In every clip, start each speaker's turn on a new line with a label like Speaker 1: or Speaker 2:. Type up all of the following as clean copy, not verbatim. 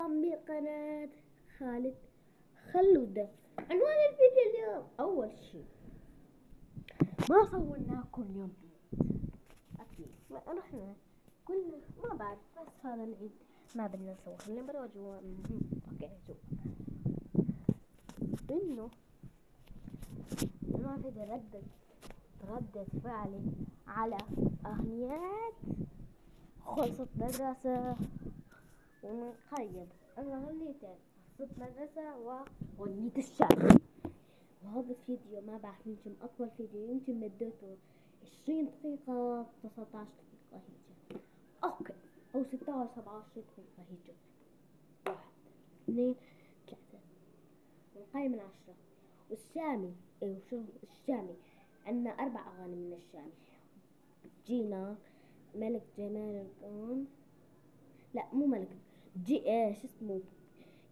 Speaker 1: بقناة خالد خلودة. عنوان الفيديو اليوم، أول شي ما صورناكم اليوم أكيد رحنا كلنا ما بعرف، بس هذا العيد ما بدنا نصور. خلينا نروح جوا. اوكي جوا انه ما في ردة فعلي على أغنيات خلصت مدرسة ونقيم الأغنيتين خلصت مدرسة وأغنية الشعبي. وهذا الفيديو ما بعرف، يمكن أطول فيديو، يمكن مدته 20 دقيقة 19 دقيقة هيك، اوكي، أو 16 17 دقيقة هيك. 1 2 3 نقيم من 10. والشامي وشو الشامي؟ عندنا 4 أغاني من الشامي. جينا ملك جمال الكون، لا مو ملك شو اسمه،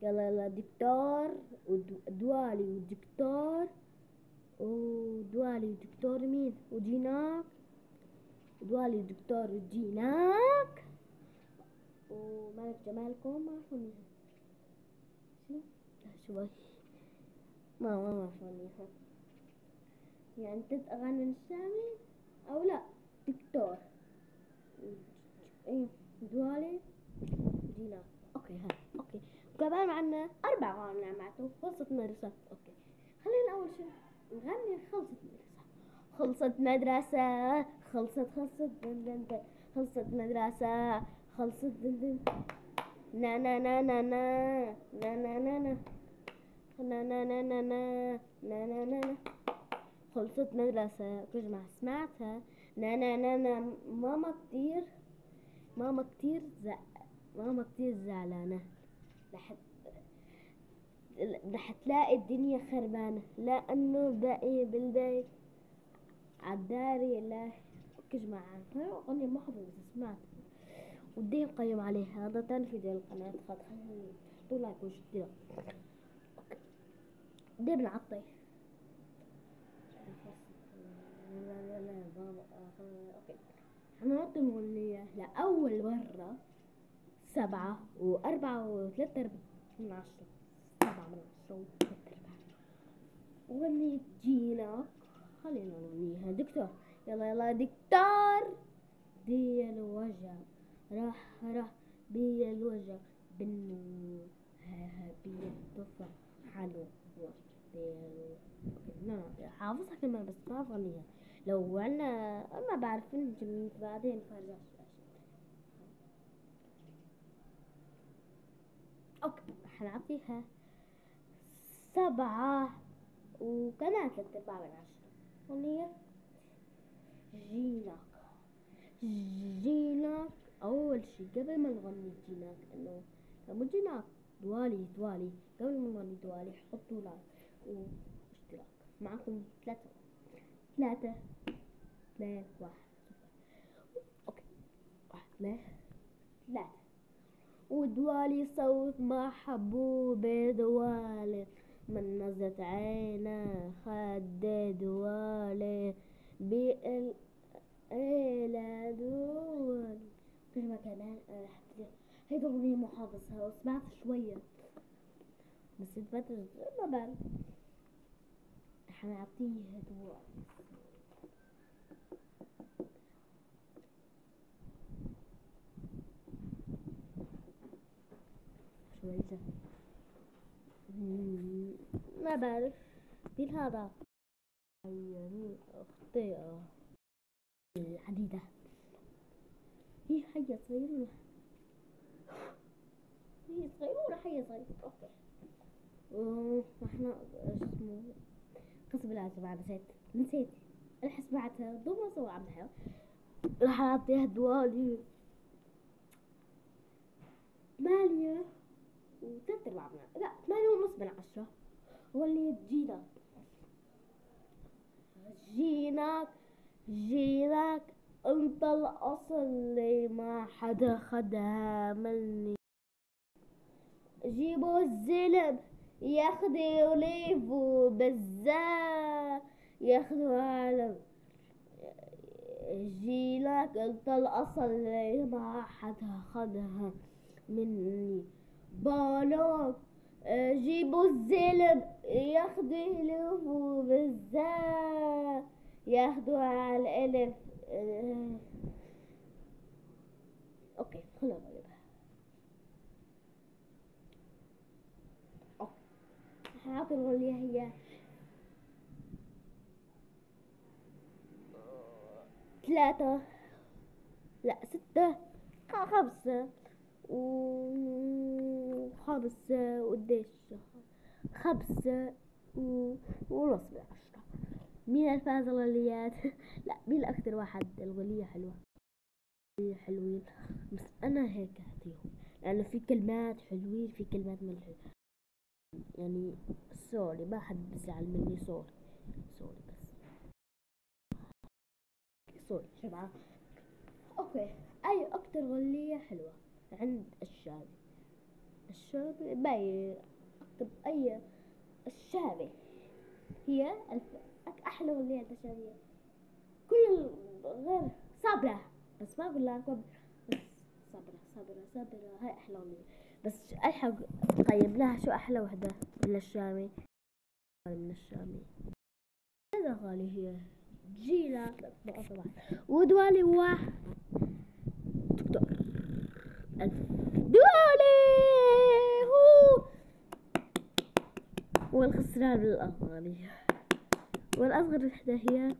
Speaker 1: يلا دكتور ودوالي ودكتور مين وجيناك، دوالي ودكتور وجيناك وملك جمالكم. ما أعرف شو ما أعرف يعني 3 أغاني من الشامي أو لا، دكتور دوالي جينا. اوكي اوكي. وكمان معنا 4 أغاني معناته خلصت مدرسة. اوكي خلينا اول شيء نغني خلصت مدرسة خلصت دن دن دن. خلصت مدرسة خلصت دن دن. نا نا نا نا نا نا نا نا نا نا نا نا نا نا نا نا نا. خلصت مدرسة كل ما سمعتها نا نا نا نا. ماما كتير زعلانة، رح تلاقي الدنيا خربانة لأنه باقي بالبيت عالداري. لا كجمع أغنية ما حضرت سمعت ودي نقيم عليها. هذا تاني فيديو القناة، خلينا تحطوا لايك واشتراك. بدي بنعطي اوكي حنعطي مغنية لأول مرة 7 و4 من 10. 7 من 10 و3/4. أغنية جيناك خلينا نغنيها. دكتور يلا دكتور، دي الوجع راح بي الوجع بالنور، ها بي الطفى حلو لا حافظها كمان بس ما أغنيها. لو عنا ما بعرف يمكن بعدين فرجع. اوكي حنعطيها 7 وكمان 3/4 من 10. أغنية جيناك. أول شي قبل ما نغني جيناك، إنه مو جيناك دوالي قبل ما نغني دوالي حطوا لايك واشتراك. معكم 3 2 1. اوكي 1 2 3. ودوالي صوت محبوبة دوالي من نظرة عينه خد دوالي بالعيلة دول. كلمة كمان هيدا أغنية مو حافظها وسمعت شوية بس الفترة ما بعرف. حنعطيها دوالي شوية ما بعرف في هذا يعني أخطيئة الحديدة. هي حية صغيرة، هي صغيرة. اوكي واحنا اسمه قسم العجب. نسيت الحس بعتها ضمن صور عبد الحياة. راح اعطيها دوالي 8 و3/4 لا 8.5 من 10. هو اللي جيناك انت الاصل اللي ما حدا خدها مني. جيبوا الزلم ياخدوا ليفو بزاف ياخدوا عالم. جيلك انت الاصل اللي ما حدا خدها مني. بانوك جيبوا الزلم ياخدوا يلفوا بالزا، ياخدوا على الألف. اوكي خلونا نقلبها. اوكي حاعطي الغنية هي 3 لا 6 5 و5 قديش 5 ونص من 10. مين الفاز الغليات؟ لا مين اكتر واحد الغنية حلوة؟ حلوين بس انا هيك اعطيهم، لانه في كلمات حلوين في كلمات ملحين يعني. سوري ما حد بزعل مني، سوري سوري بس سوري شبعة. اوكي اي اكتر غنية حلوة عند الشامي؟ الشامي باي اكتب اي الشامي هي احلى غنية الشامية. كل غير صبرة، بس ما اقول لكم بس صبرة صبرة صبرة هاي احلى غنية. بس الحق طيب لها شو احلى وحدة من الشامي؟ من الشامي هذا غالي هي جيلة طبعا ودوالي واحد دكتور ألف دوالي هو والخسران بالأغاني. والأصغر وحدة هي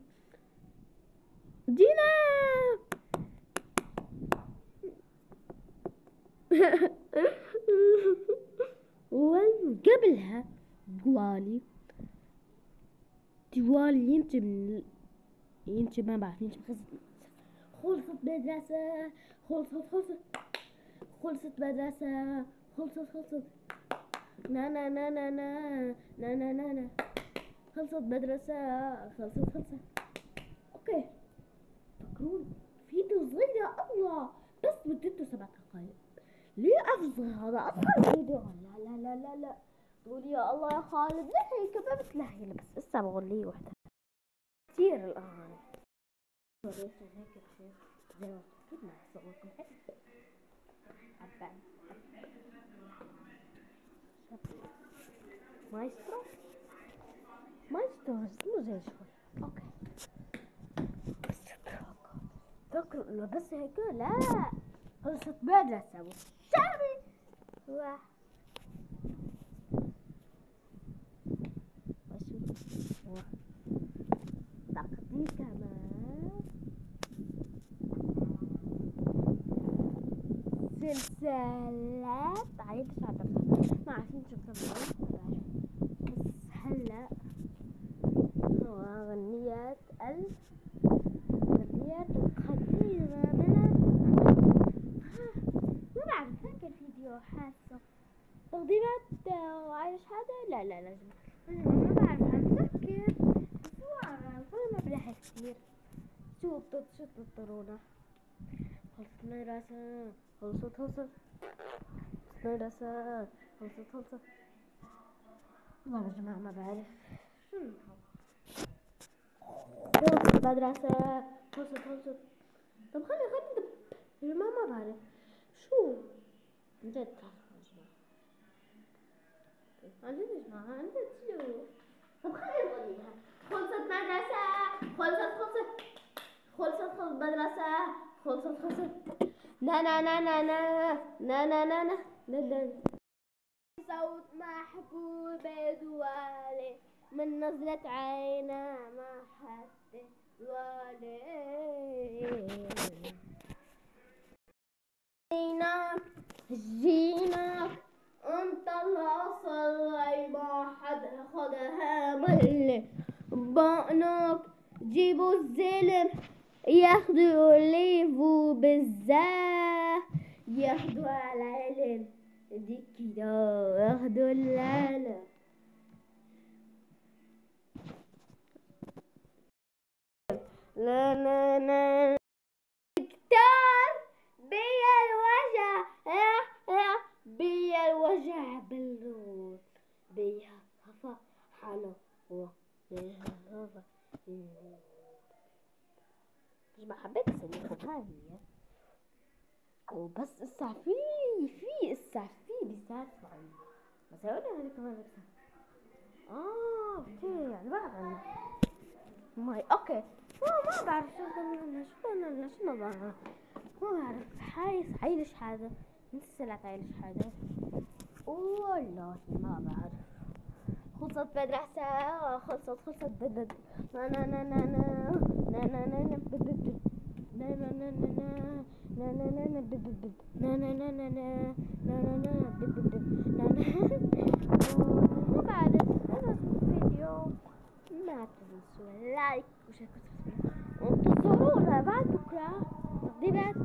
Speaker 1: جينا وقبلها دوالي. دوالي ينتج ما بعرف ينتج خلصت مدرسة خلصت مدرسة خلصت نا نا نا نا نا نا نا نا نا خلصت مدرسة خلصت. اوكي فكرون فيديو صغيرة الله بس مدته 7 دقايق. ليه افصل هذا اصغر فيديو؟ لا لا لا لا لا تقول يا الله يا خالد ليه هيك بس لا هي بس لسه بقول لي وحدة كثير الاغاني هيك كثير زي ما اكيد ما صوتكم حلو عبان مايسترو اسمه زي شوي. اوكي فكروا بس هيك لا خلصت مدرسة والشامي واحد تقدير كمان سلسلات عيد شعر ما عارفين شو بسموه بس هلا هو غنيات غنيات القديمة منها ما بعرف فاكر فيديو حاسة تقديمات وعايش هذا لا لا لازم ما بعرف اتذكر بس هو ما بلحق كثير. شو تضطرونا خلصت مدرسة خلصت مدرسة خلصت والله يا جماعة ما بعرف شو خلصت مدرسة خلصت. طب خلي يا جماعة ما بعرف شو عن جد عن جد يا جماعة عن جد شو. طب خلي نغنيها خلصت مدرسة خلصت مدرسة خلصت نا نا نا نا نا نا نا نا نا نا نا صوت محبوب دوالي من نظرة عينا ما حد دوالي جينا انت الاصل ما حد خدها ملي بانك جيبوا الزلم ياخدوا ليفو بالزاه ياخدوا على علم دي كده ياخدوا اللالا لا لا لا دكتور بيا الوجع بيا الوجع بالروح بيا خفا حلو بيا خفا مش ما حبيت اسميكم هاي هي وبس. الساعة في الساعة في بساعة أصبعي. بس هقول هذه كمان لبسة. اوكي يعني بعد عنه ماي اوكي. ما بعرف شو نظرنا. ما بعرف حيلش هذا. نسي حيلش هذا. والله ما بعرف. خلصت مدرسة. خلصت بدد. نا نا نا نا نا نا نا نا نا بدد. نا نا نا نا نا نا نا نا بدد. نا نا نا نا نا نا نا نا بدد. نا نا. ما بعرف. هذا الفيديو. ما تنسوا لايك وشير وانتظرونا بعد بكرة تقديمات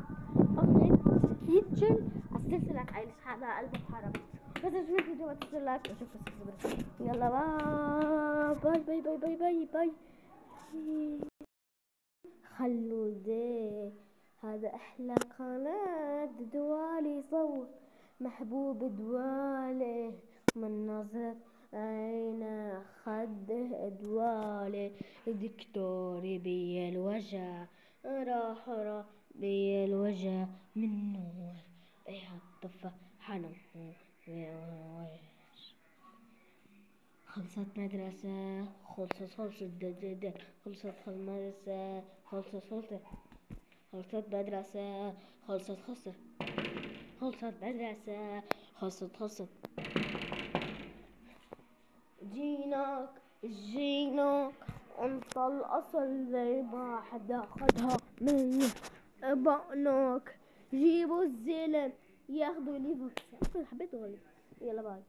Speaker 1: أغنية يتجل السلسلة عايش هذا قلب الحرب. بس شوف الفيديو ما تنسوا لايك وشوفوا. يلا باي باي باي باي باي باي. خلوا زي هذا أحلى قناة دوالي صوت محبوب دوالي من نظرة عينه خده دوالي دكتوري بي الوجع راح بي الوجع من نور بيحط حنم. خلصت مدرسة. خلصت دد. خلصت المدرسة. خلصت مدرسة. خلصت مدرسة. خلصت جيناك انت الاصل زي ما حدا خدها مني ابقناك. جيبوا الزلم ياخدوا ليفك. حبيت اغني. يلا باي.